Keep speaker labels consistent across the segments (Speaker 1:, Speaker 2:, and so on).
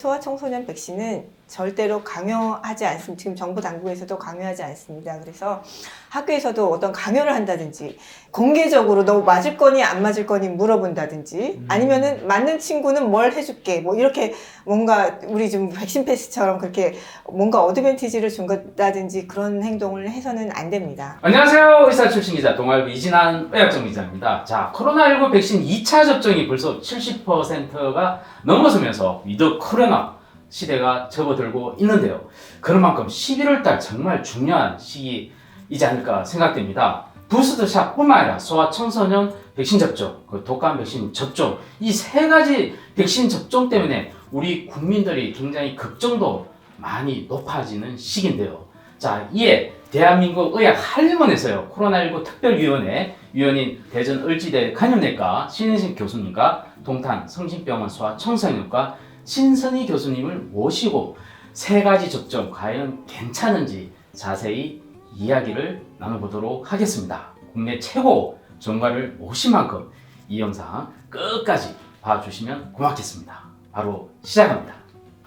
Speaker 1: 소아청소년 백신은 절대로 강요하지 않습니다. 지금 정부 당국에서도 강요하지 않습니다. 그래서 학교에서도 어떤 강요를 한다든지 공개적으로 너 맞을 거니 안 맞을 거니 물어본다든지 아니면은 맞는 친구는 뭘 해줄게 뭐 이렇게 뭔가 우리 지금 백신 패스처럼 그렇게 뭔가 어드밴티지를 준다든지 그런 행동을 해서는 안 됩니다.
Speaker 2: 안녕하세요. 의사 출신 기자 동아일보 이진한 의학전 기자입니다. 자, 코로나19 백신 2차 접종이 벌써 70%가 넘어서면서 위드 코로나 시대가 접어들고 있는데요. 그런 만큼 11월 달 정말 중요한 시기이지 않을까 생각됩니다. 부스터샷 뿐만 아니라 소아 청소년 백신 접종, 독감 백신 접종, 이 세 가지 백신 접종 때문에 우리 국민들이 굉장히 걱정도 많이 높아지는 시기인데요. 자, 이에 대한민국 의학한림원에서요, 코로나19 특별위원회 위원인 대전 을지대 간염내과 신인식 교수님과 동탄 성심병원 소아청소년과 신선희 교수님을 모시고 세 가지 접종 과연 괜찮은지 자세히 이야기를 나눠보도록 하겠습니다. 국내 최고 전문가를 모신 만큼 이 영상 끝까지 봐주시면 고맙겠습니다. 바로 시작합니다.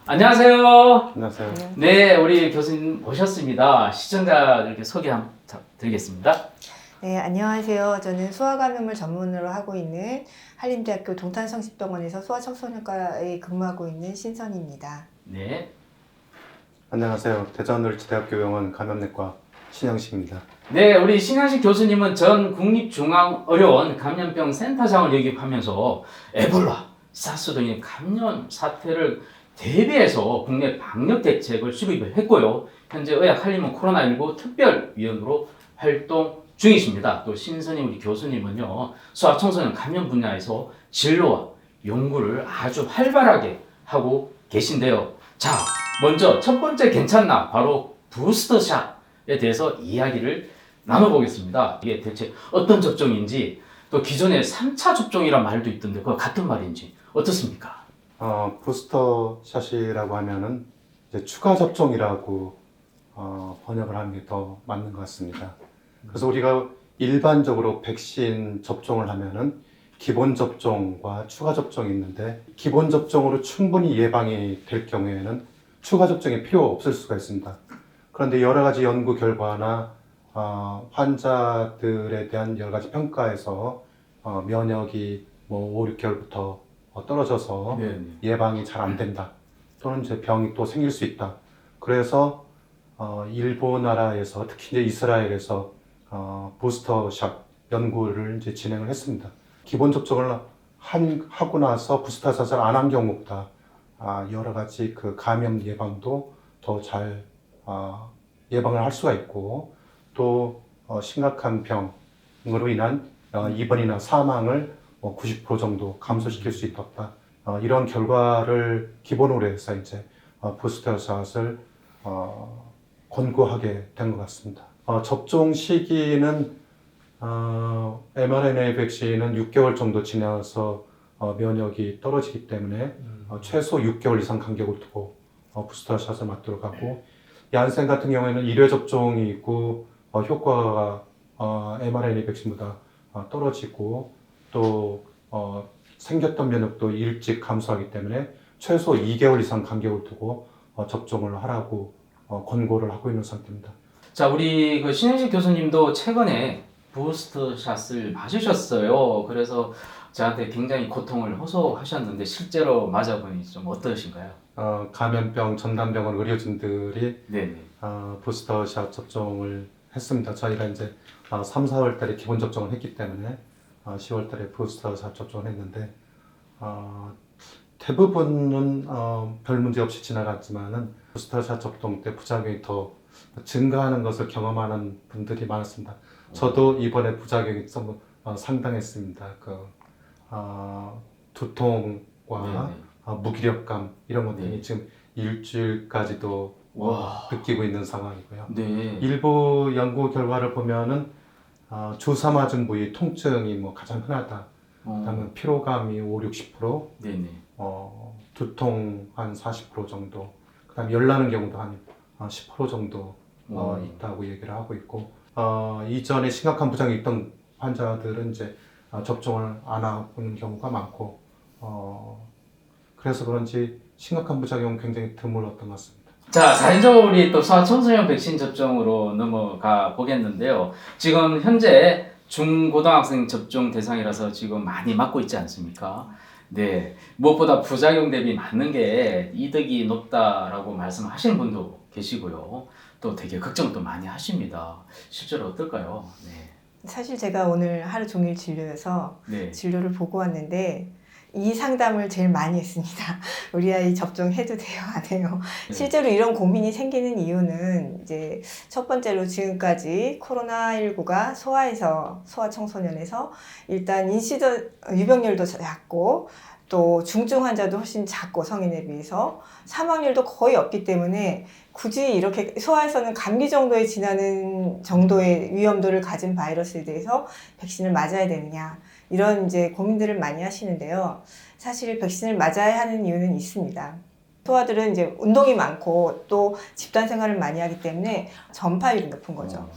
Speaker 2: 안녕하세요.
Speaker 3: 안녕하세요.
Speaker 2: 네, 우리 교수님 오셨습니다. 시청자들께 소개 한번 드리겠습니다.
Speaker 1: 네, 안녕하세요. 저는 소아감염을 전문으로 하고 있는 한림대학교 동탄성심병원에서 소아청소년과에 근무하고 있는 신선입니다.
Speaker 2: 네.
Speaker 3: 안녕하세요. 대전을지대학교 병원 감염내과 신영식입니다.
Speaker 2: 네, 우리 신현식 교수님은 전 국립중앙의료원 감염병 센터장을 역임하면서 에볼라, 사스 등의 감염 사태를 대비해서 국내 방역 대책을 수립을 했고요. 현재 의학한림원 코로나19 특별위원으로 활동 중이십니다. 또 신선희 우리 교수님은요, 소아청소년 감염 분야에서 진로와 연구를 아주 활발하게 하고 계신데요. 자, 먼저 첫 번째 괜찮나? 바로 부스터샷에 대해서 이야기를 나눠보겠습니다. 이게 대체 어떤 접종인지, 또 기존에 3차 접종이란 말도 있던데 그거 같은 말인지 어떻습니까?
Speaker 3: 부스터샷이라고 하면은 이제 추가 접종이라고 번역을 하는 게 더 맞는 것 같습니다. 그래서 우리가 일반적으로 백신 접종을 하면은 기본 접종과 추가 접종이 있는데, 기본 접종으로 충분히 예방이 될 경우에는 추가 접종이 필요 없을 수가 있습니다. 그런데 여러 가지 연구 결과나 환자들에 대한 여러 가지 평가에서 면역이 5, 6개월부터 떨어져서 예방이 잘 안 된다, 또는 이제 병이 또 생길 수 있다. 그래서 일본 나라에서, 특히 이제 이스라엘에서 부스터샷 연구를 이제 진행을 했습니다. 기본 접종을 하고 나서 부스터샷을 안 한 경우보다 여러 가지 그 감염 예방도 더 잘 예방을 할 수가 있고, 또 심각한 병으로 인한 입원이나 사망을 90% 정도 감소시킬 수 있었다. 이런 결과를 기본으로 해서 이제 부스터샷을 권고하게 된 것 같습니다. 접종 시기는 mRNA 백신은 6개월 정도 지나서 면역이 떨어지기 때문에 최소 6개월 이상 간격을 두고 부스터샷을 맞도록 하고, 얀센 같은 경우에는 1회 접종이 있고 효과가 mRNA 백신보다 떨어지고, 또 생겼던 면역도 일찍 감소하기 때문에 최소 2개월 이상 간격을 두고 접종을 하라고 권고를 하고 있는 상태입니다.
Speaker 2: 자, 우리 그 신현식 교수님도 최근에 부스터샷을 맞으셨어요. 그래서 저한테 굉장히 고통을 호소하셨는데 실제로 맞아보니 좀 어떠신가요?
Speaker 3: 감염병 전담병원 의료진들이
Speaker 2: 네네.
Speaker 3: 부스터샷 접종을 했습니다. 저희가 이제 3, 4월 달에 기본 접종을 했기 때문에 10월 달에 부스터샷 접종을 했는데, 대부분은 별 문제 없이 지나갔지만은 부스터샷 접종 때 부작용이 더 증가하는 것을 경험하는 분들이 많았습니다. 저도 이번에 부작용이 좀 상당했습니다. 두통과 무기력감 이런 것들이 지금 일주일까지도 느끼고 있는 상황이고요.
Speaker 2: 네.
Speaker 3: 일부 연구 결과를 보면은 주사 맞은 부위 통증이 가장 흔하다. 그다음에 피로감이 5, 60%,
Speaker 2: 네네.
Speaker 3: 두통 한 40% 정도, 그다음에 열나는 경우도 한 10% 정도 있다고 얘기를 하고 있고, 이전에 심각한 부작용이 있던 환자들은 이제 접종을 안 하는 경우가 많고, 그래서 그런지 심각한 부작용은 굉장히 드물었던 것 같습니다.
Speaker 2: 자, 4인적으로 우리 또 소아청소년 백신 접종으로 넘어가 보겠는데요. 지금 현재 중고등학생 접종 대상이라서 지금 많이 맞고 있지 않습니까? 네, 무엇보다 부작용 대비 맞는 게 이득이 높다라고 말씀하시는 분도 계시고요. 또 되게 걱정도 많이 하십니다. 실제로 어떨까요? 네.
Speaker 1: 사실 제가 오늘 하루 종일 진료여서
Speaker 2: 네.
Speaker 1: 진료를 보고 왔는데 이 상담을 제일 많이 했습니다. 우리 아이 접종해도 돼요, 안 해요?
Speaker 2: 네.
Speaker 1: 실제로 이런 고민이 생기는 이유는 이제 첫 번째로 지금까지 코로나19가 소아 청소년에서 일단 유병률도 작고 또 중증 환자도 훨씬 작고 성인에 비해서 사망률도 거의 없기 때문에 굳이 이렇게 소아에서는 감기 정도에 지나는 정도의 위험도를 가진 바이러스에 대해서 백신을 맞아야 되느냐 이런 이제 고민들을 많이 하시는데요. 사실 백신을 맞아야 하는 이유는 있습니다. 소아들은 이제 운동이 많고 또 집단 생활을 많이 하기 때문에 전파율이 높은 거죠.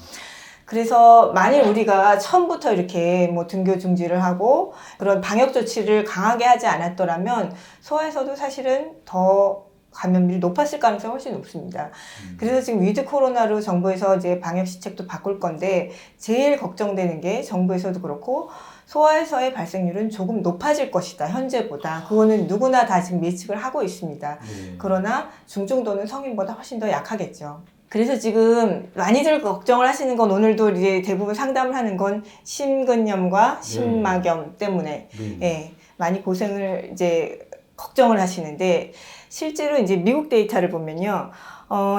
Speaker 1: 그래서 만일 우리가 처음부터 이렇게 뭐 등교 중지를 하고 그런 방역 조치를 강하게 하지 않았더라면 소아에서도 사실은 더 감염률이 높았을 가능성이 훨씬 높습니다. 그래서 지금 위드 코로나로 정부에서 이제 방역 시책도 바꿀 건데 제일 걱정되는 게 정부에서도 그렇고 소아에서의 발생률은 조금 높아질 것이다, 현재보다. 그거는 누구나 다 지금 예측을 하고 있습니다.
Speaker 2: 네.
Speaker 1: 그러나 중증도는 성인보다 훨씬 더 약하겠죠. 그래서 지금 많이들 걱정을 하시는 건 오늘도 이제 대부분 상담을 하는 건 심근염과 심막염 때문에 예, 많이 고생을 이제 걱정을 하시는데 실제로 이제 미국 데이터를 보면요.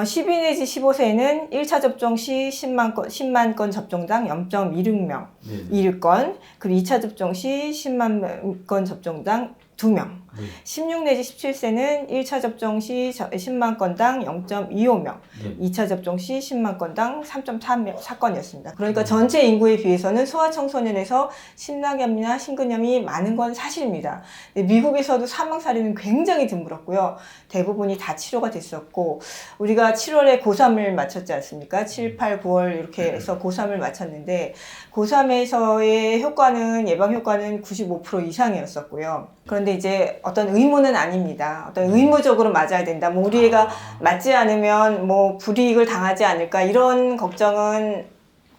Speaker 1: 12 내지 15세는 1차 접종 시 10만 건 접종당 0.26명, 1건, 그리고 2차 접종 시 10만 건 접종당 2명. 16 내지 17세는 1차 접종 시 10만 건당 0.25명, 2차 접종 시 10만 건당 3.4건이었습니다. 그러니까 전체 인구에 비해서는 소아청소년에서 심막염이나 심근염이 많은 건 사실입니다. 미국에서도 사망 사례는 굉장히 드물었고요. 대부분이 다 치료가 됐었고 우리가 7월에 고3을 마쳤지 않습니까? 7, 8, 9월 이렇게 해서 고3을 마쳤는데 고3에서의 효과는 예방 효과는 95% 이상이었었고요. 그런데 이제 어떤 의무는 아닙니다. 어떤 의무적으로 맞아야 된다. 뭐 우리 애가 맞지 않으면 뭐 불이익을 당하지 않을까 이런 걱정은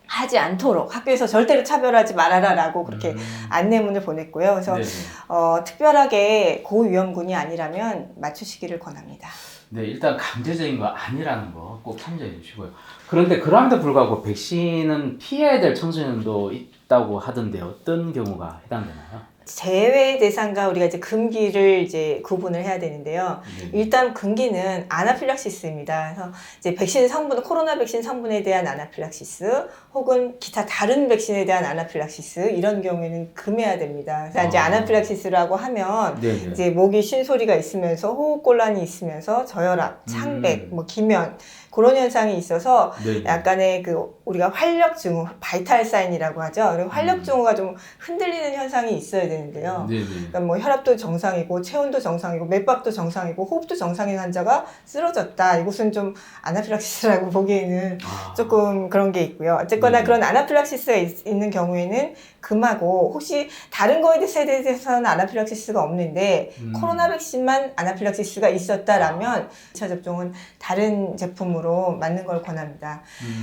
Speaker 1: 하지 않도록 학교에서 절대로 차별하지 말아라라고 그렇게 안내문을 보냈고요. 그래서 특별하게 고위험군이 아니라면 맞추시기를 권합니다.
Speaker 2: 네, 일단 강제적인 거 아니라는 거 꼭 참조해 주시고요. 그런데 그럼에도 불구하고 백신은 피해야 될 청소년도 있다고 하던데 어떤 경우가 해당되나요?
Speaker 1: 제외 대상과 우리가 이제 금기를 이제 구분을 해야 되는데요. 일단 금기는 아나필락시스입니다. 그래서 이제 백신 성분, 코로나 백신 성분에 대한 아나필락시스 혹은 기타 다른 백신에 대한 아나필락시스 이런 경우에는 금해야 됩니다. 그래서 이제 아나필락시스라고 하면 이제 목이 쉰 소리가 있으면서 호흡곤란이 있으면서 저혈압, 창백, 뭐 기면 그런 현상이 있어서 약간의 그 우리가 활력 증후, 바이탈 사인이라고 하죠. 그리고 활력 증후가 좀 흔들리는 현상이 있어야 되는데요. 그러니까 뭐 혈압도 정상이고 체온도 정상이고 맥박도 정상이고 호흡도 정상인 환자가 쓰러졌다. 이것은 좀 아나필락시스라고 보기에는 조금 그런 게 있고요. 어쨌거나 그런 아나필락시스가 있는 경우에는 금하고 혹시 다른 거에 대해서는 아나필락시스가 없는데 코로나 백신만 아나필락시스가 있었다라면 2차 접종은 다른 제품으로 맞는 걸 권합니다.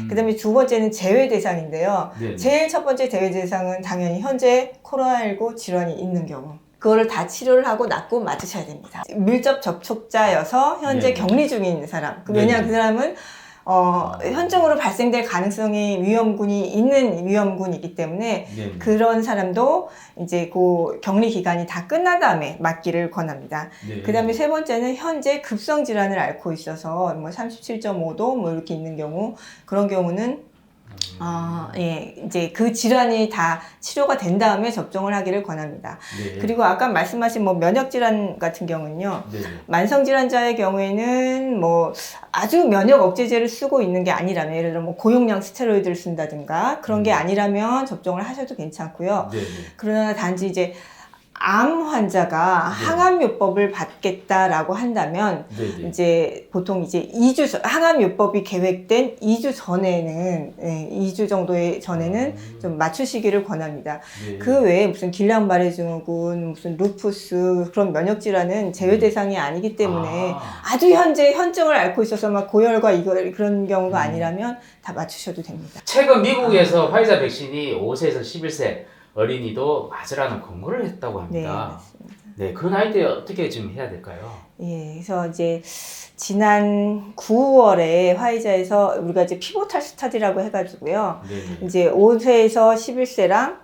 Speaker 1: 그 다음에 두 번째는 제외 대상인데요. 제일 첫 번째 제외 대상은 당연히 현재 코로나19 질환이 있는 경우. 그거를 다 치료를 하고 낫고 맞으셔야 됩니다. 밀접 접촉자여서 현재 격리 중에 있는 사람. 왜냐하면 그 사람은 현증으로 발생될 가능성이 위험군이 있는 위험군이기 때문에 그런 사람도 이제 그 격리 기간이 다 끝난 다음에 맞기를 권합니다. 그 다음에 세 번째는 현재 급성 질환을 앓고 있어서 뭐 37.5도 뭐 이렇게 있는 경우 그런 경우는 이제 그 질환이 다 치료가 된 다음에 접종을 하기를 권합니다. 그리고 아까 말씀하신 뭐 면역 질환 같은 경우는요. 만성 질환자의 경우에는 뭐 아주 면역 억제제를 쓰고 있는 게 아니라면 예를 들어 뭐 고용량 스테로이드를 쓴다든가 그런 게 아니라면 접종을 하셔도 괜찮고요. 그러나 단지 이제 암 환자가
Speaker 2: 네.
Speaker 1: 항암요법을 받겠다라고 한다면
Speaker 2: 네네.
Speaker 1: 이제 보통 이제 2주 항암요법이 계획된 2주 전에는 2주 정도의 전에는 좀 맞추시기를 권합니다.
Speaker 2: 네.
Speaker 1: 그 외에 무슨 길랑바레증후군, 무슨 루푸스 그런 면역 질환은 제외 대상이 아니기 때문에 아주 현재 현증을 앓고 있어서 막 고열과 이걸 그런 경우가 아니라면 다 맞추셔도 됩니다.
Speaker 2: 최근 미국에서 화이자 백신이 5세에서 11세 어린이도 맞으라는 권고를 했다고
Speaker 1: 네,
Speaker 2: 합니다.
Speaker 1: 맞습니다.
Speaker 2: 네, 그 나이 때 어떻게 지금 해야 될까요?
Speaker 1: 예, 그래서 이제 지난 9월에 화이자에서 우리가 이제 피보탈 스타디라고 해가지고요.
Speaker 2: 네.
Speaker 1: 이제 5세에서 11세랑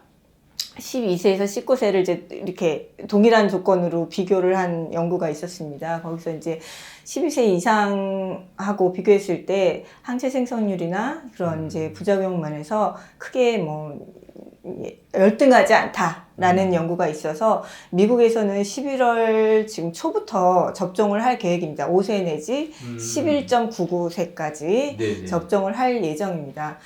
Speaker 1: 12세에서 19세를 이제 이렇게 동일한 조건으로 비교를 한 연구가 있었습니다. 거기서 이제 12세 이상하고 비교했을 때 항체 생성률이나 그런 이제 부작용 면에서 크게 뭐 열등하지 않다라는 연구가 있어서 미국에서는 11월 지금 초부터 접종을 할 계획입니다. 5세 내지 11.99세까지
Speaker 2: 네네.
Speaker 1: 접종을 할 예정입니다.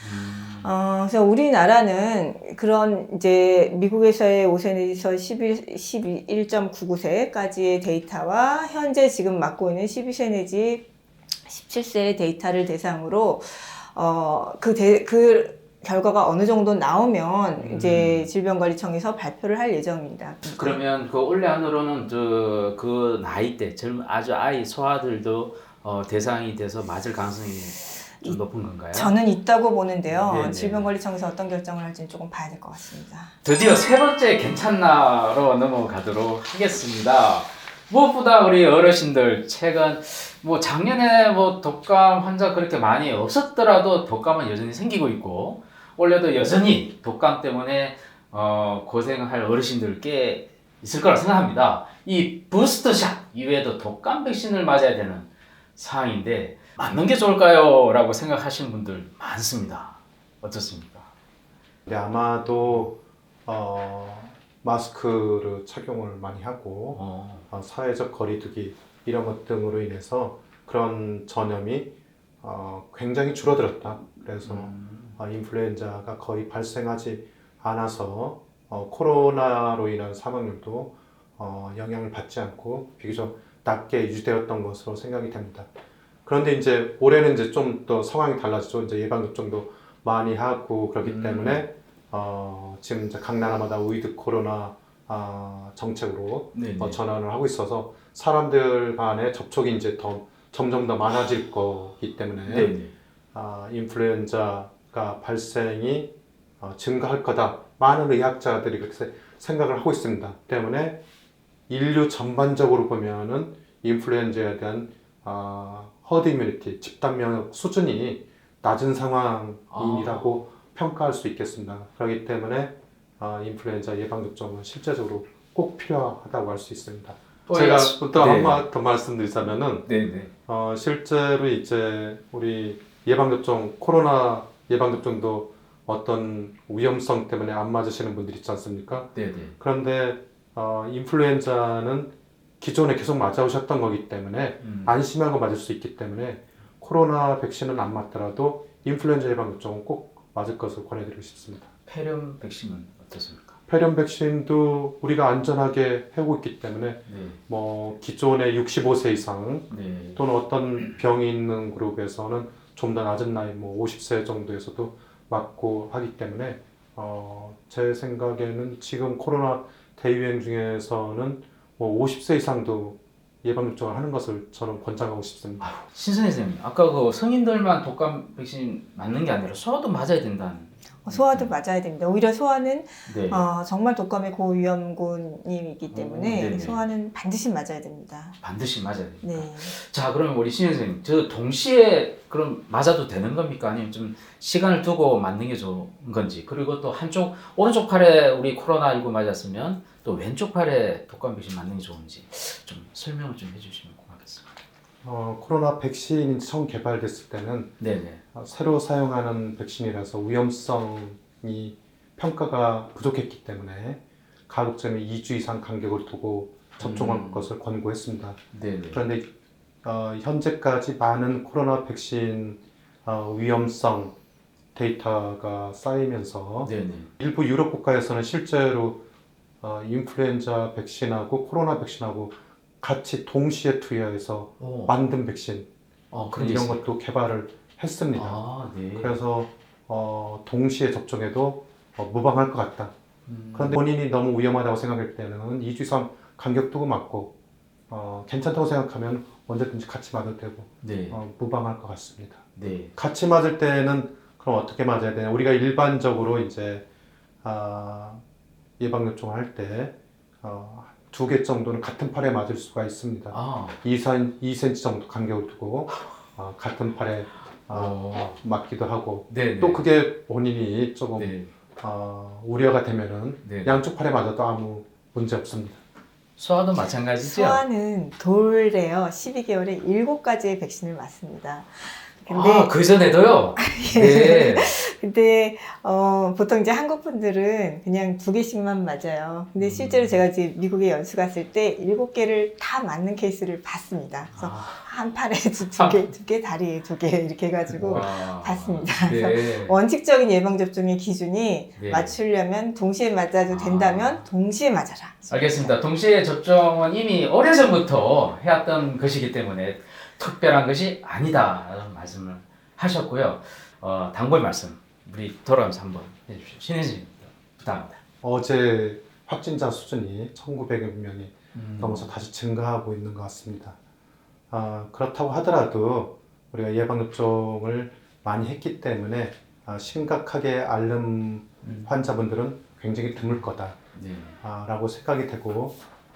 Speaker 1: 그래서 우리나라는 그런 이제 미국에서의 5세 내지서 11.99세까지의 데이터와 현재 지금 맞고 있는 12세 내지 17세의 데이터를 대상으로 그 결과가 어느 정도 나오면 이제 질병관리청에서 발표를 할 예정입니다.
Speaker 2: 그러면 그 올해 안으로는 그 나이 때 아주 아이 소아들도 대상이 돼서 맞을 가능성이 좀 높은 건가요?
Speaker 1: 저는 있다고 보는데요.
Speaker 2: 네네.
Speaker 1: 질병관리청에서 어떤 결정을 할지는 조금 봐야 될 것 같습니다.
Speaker 2: 드디어 세 번째 괜찮나로 넘어가도록 하겠습니다. 무엇보다 우리 어르신들 최근 뭐 작년에 뭐 독감 환자 그렇게 많이 없었더라도 독감은 여전히 생기고 있고 올해도 여전히 독감 때문에 고생할 어르신들 꽤 있을 거라 생각합니다. 이 부스터샷 이외에도 독감 백신을 맞아야 되는 상황인데 맞는 게 좋을까요? 라고 생각하시는 분들 많습니다. 어떻습니까?
Speaker 3: 근데 아마도 마스크를 착용을 많이 하고 사회적 거리두기 이런 것 등으로 인해서 그런 전염이 굉장히 줄어들었다. 그래서 인플루엔자가 거의 발생하지 않아서 코로나로 인한 사망률도 영향을 받지 않고 비교적 낮게 유지되었던 것으로 생각이 됩니다. 그런데 이제 올해는 이제 좀 더 상황이 달라지죠. 이제 예방접종도 많이 하고 그렇기 때문에 지금 이제 각 나라마다 위드 코로나 정책으로 전환을 하고 있어서 사람들 간의 접촉이 이제 점점 더 많아질 거기 때문에 인플루엔자가 발생이 증가할 거다. 많은 의학자들이 그렇게 생각을 하고 있습니다. 때문에 인류 전반적으로 보면은 인플루엔자에 대한 허드 이뮤니티, 집단 면역 수준이 낮은 상황이라고 평가할 수 있겠습니다. 그렇기 때문에 인플루엔자 예방접종은 실제적으로 꼭 필요하다고 할 수 있습니다. 제가 또 한 번 더 말씀드리자면은 실제로 이제 우리 예방접종, 코로나 예방접종도 어떤 위험성 때문에 안 맞으시는 분들이 있지 않습니까? 그런데 인플루엔자는 기존에 계속 맞아오셨던 거기 때문에 안심하고 맞을 수 있기 때문에 코로나 백신은 안 맞더라도 인플루엔자 예방접종은 꼭 맞을 것을 권해드리고 싶습니다.
Speaker 2: 폐렴 백신은 어떻습니까?
Speaker 3: 폐렴 백신도 우리가 안전하게 하고 있기 때문에 뭐 기존의 65세 이상 또는 어떤 병이 있는 그룹에서는 좀 더 낮은 나이 뭐 50세 정도에서도 맞고 하기 때문에 제 생각에는 지금 코로나 대유행 중에서는 뭐 50세 이상도 예방접종을 하는 것을 저는 권장하고 싶습니다.
Speaker 2: 신선희 선생님, 아까 그 성인들만 독감 백신 맞는 게 아니라 소아도 맞아야 된다는.
Speaker 1: 소아도 맞아야 됩니다. 오히려 소아는 정말 독감의 고위험군이기 때문에 소아는 반드시 맞아야 됩니다.
Speaker 2: 반드시 맞아야 됩니다.
Speaker 1: 네.
Speaker 2: 자, 그러면 우리 신혜 선생님, 저 동시에 그럼 맞아도 되는 겁니까? 아니면 좀 시간을 두고 맞는 게 좋은 건지, 그리고 또 한쪽 오른쪽 팔에 우리 코로나19 맞았으면 또 왼쪽 팔에 독감 백신 맞는 게 좋은지 좀 설명을 좀 해주시면 고맙겠습니다.
Speaker 3: 코로나 백신이 처음 개발됐을 때는 새로 사용하는 백신이라서 위험성이 평가가 부족했기 때문에 가급적이면 2주 이상 간격을 두고 접종할 것을 권고했습니다. 그런데 현재까지 많은 코로나 백신 위험성 데이터가 쌓이면서 일부 유럽 국가에서는 실제로 인플루엔자 백신하고 코로나 백신하고 같이 동시에 투여해서 만든 백신
Speaker 2: 그런 게
Speaker 3: 이런
Speaker 2: 있어요?
Speaker 3: 것도 개발을 했습니다.
Speaker 2: 아, 네.
Speaker 3: 그래서 동시에 접종해도 무방할 것 같다. 그런데 본인이 너무 위험하다고 생각할 때는 2주 이상 간격 두고 맞고 괜찮다고 생각하면 언제든지 같이 맞아도 되고
Speaker 2: 네.
Speaker 3: 무방할 것 같습니다.
Speaker 2: 네.
Speaker 3: 같이 맞을 때는 그럼 어떻게 맞아야 되냐? 우리가 일반적으로 이제 예방접종을 할 때 2개 정도는 같은 팔에 맞을 수가 있습니다. 2cm 정도 간격을 두고 같은 팔에 맞기도 하고
Speaker 2: 네.
Speaker 3: 또 그게 본인이 조금
Speaker 2: 네.
Speaker 3: 우려가 되면은
Speaker 2: 네.
Speaker 3: 양쪽 팔에 맞아도 아무 문제 없습니다.
Speaker 2: 소아도 마찬가지죠?
Speaker 1: 소아는 돌래요. 12개월에 7가지의 백신을 맞습니다. 근데
Speaker 2: 그 전에도요? 네.
Speaker 1: 근데 보통 이제 한국 분들은 그냥 2개씩만 맞아요. 근데 실제로 제가 이제 미국에 연수 갔을 때 7개를 다 맞는 케이스를 봤습니다. 그래서 한 팔에 2개, 다리에 2개 이렇게 해가지고 봤습니다. 그래서
Speaker 2: 네.
Speaker 1: 원칙적인 예방접종의 기준이
Speaker 2: 네.
Speaker 1: 맞추려면 동시에 맞아도 된다면 동시에 맞아라.
Speaker 2: 알겠습니다. 동시에 접종은 이미 오래전부터 해왔던 것이기 때문에 특별한 것이 아니다라는 말씀을 하셨고요. 당부의 말씀 우리 돌아가면서 한번 해주십시오. 신혜진 부탁합니다.
Speaker 3: 어제 확진자 수준이 1,900여 명이 넘어서 다시 증가하고 있는 것 같습니다. 그렇다고 하더라도 우리가 예방접종을 많이 했기 때문에 심각하게 앓는 환자분들은 굉장히 드물 거다라고 생각이 되고,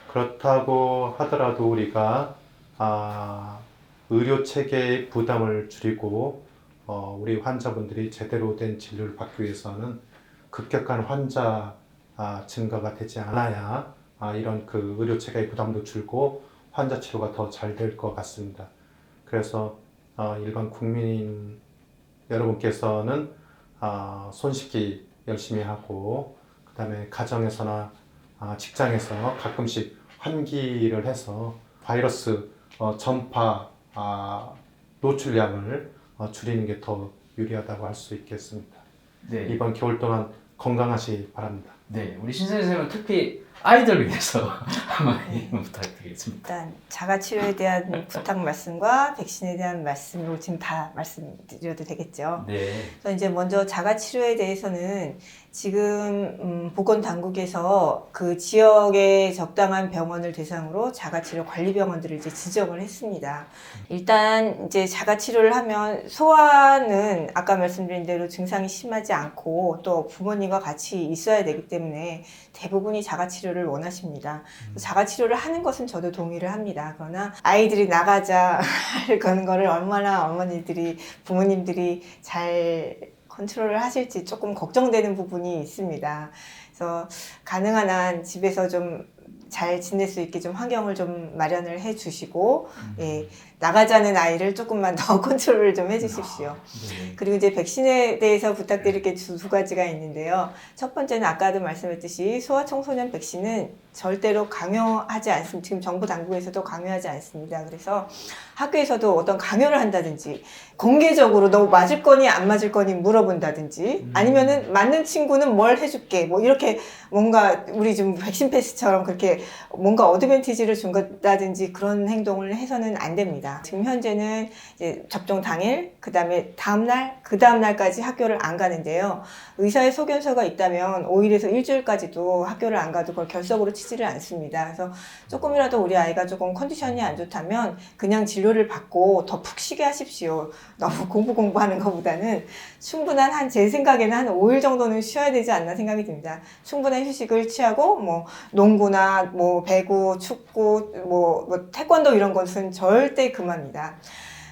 Speaker 3: 그렇다고 하더라도 우리가 의료 체계의 부담을 줄이고 우리 환자분들이 제대로 된 진료를 받기 위해서는 급격한 환자 증가가 되지 않아야 이런 그 의료 체계의 부담도 줄고 환자 치료가 더 잘 될 것 같습니다. 그래서 일반 국민 여러분께서는 손 씻기 열심히 하고, 그 다음에 가정에서나 직장에서 가끔씩 환기를 해서 바이러스 전파 노출량을 줄이는 게 더 유리하다고 할 수 있겠습니다.
Speaker 2: 네.
Speaker 3: 이번 겨울 동안 건강하시기 바랍니다.
Speaker 2: 네, 우리 신선생 선생님은 특히 아이들 위해서 한마디 부탁드리겠습니다.
Speaker 1: 일단 자가치료에 대한 부탁 말씀과 백신에 대한 말씀을 지금 다 말씀드려도 되겠죠.
Speaker 2: 네.
Speaker 1: 그래서 이제 먼저 자가치료에 대해서는 지금 보건당국에서 그 지역의 적당한 병원을 대상으로 자가치료 관리병원들을 이제 지정을 했습니다. 일단 이제 자가치료를 하면 소아는 아까 말씀드린 대로 증상이 심하지 않고 또 부모님과 같이 있어야 되기 때문에 대부분이 자가치료를 원하십니다. 자가치료를 하는 것은 저도 동의를 합니다. 그러나 아이들이 나가자 그런 거를 얼마나 어머니들이 부모님들이 잘 컨트롤을 하실지 조금 걱정되는 부분이 있습니다. 그래서 가능한 한 집에서 좀 잘 지낼 수 있게 좀 환경을 좀 마련을 해 주시고, 예, 나가자는 아이를 조금만 더 컨트롤을 좀 해 주십시오.
Speaker 2: 네.
Speaker 1: 그리고 이제 백신에 대해서 부탁드릴 게 두 가지가 있는데요. 첫 번째는 아까도 말씀했듯이 소아청소년 백신은 절대로 강요하지 않습니다. 지금 정부 당국에서도 강요하지 않습니다. 그래서 학교에서도 어떤 강요를 한다든지 공개적으로 너 맞을 거니 안 맞을 거니 물어본다든지 아니면은 맞는 친구는 뭘 해줄게 뭐 이렇게 뭔가 우리 지금 백신 패스처럼 그렇게 뭔가 어드밴티지를 준다든지 그런 행동을 해서는 안 됩니다. 지금 현재는 이제 접종 당일, 그 다음에 다음날, 그 다음날까지 학교를 안 가는데요. 의사의 소견서가 있다면 5일에서 일주일까지도 학교를 안 가도 그걸 결석으로 치지를 않습니다. 그래서 조금이라도 우리 아이가 조금 컨디션이 안 좋다면 그냥 진료를 받고 더 푹 쉬게 하십시오. 너무 공부하는 것보다는 충분한 제 생각에는 한 5일 정도는 쉬어야 되지 않나 생각이 듭니다. 충분한 휴식을 취하고 뭐 농구나 뭐 배구, 축구, 뭐 태권도 이런 것은 절대 금합니다.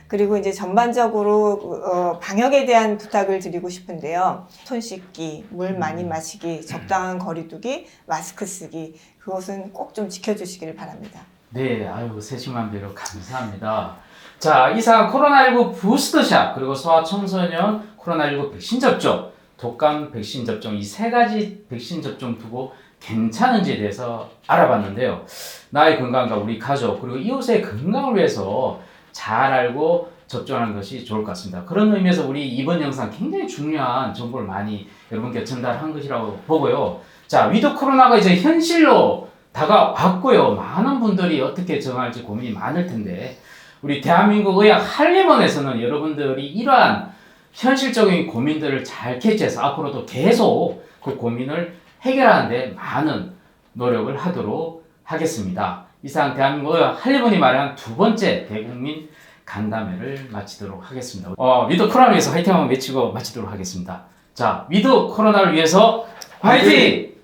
Speaker 1: 그리고 이제 전반적으로 방역에 대한 부탁을 드리고 싶은데요. 손 씻기, 물 많이 마시기, 적당한 거리 두기, 마스크 쓰기, 그것은 꼭 좀 지켜주시기를 바랍니다.
Speaker 2: 네, 아유 세심한 배려 감사합니다. 자, 이상 코로나19 부스터샷 그리고 소아청소년 코로나19 백신 접종, 독감 백신 접종 이 3가지 백신 접종 두고 괜찮은지에 대해서 알아봤는데요. 나의 건강과 우리 가족 그리고 이웃의 건강을 위해서 잘 알고 접종하는 것이 좋을 것 같습니다. 그런 의미에서 우리 이번 영상 굉장히 중요한 정보를 많이 여러분께 전달한 것이라고 보고요. 자, 위드 코로나가 이제 현실로 다가왔고요. 많은 분들이 어떻게 정할지 고민이 많을 텐데, 우리 대한민국 의학 한림원에서는 여러분들이 이러한 현실적인 고민들을 잘 캐치해서 앞으로도 계속 그 고민을 해결하는데 많은 노력을 하도록 하겠습니다. 이상 대한민국 의학 한림원이 마련한 두 번째 대국민 간담회를 마치도록 하겠습니다. 위드 코로나를 위해서 화이팅 한번 외치고 마치도록 하겠습니다. 자, 위드 코로나를 위해서 화이팅!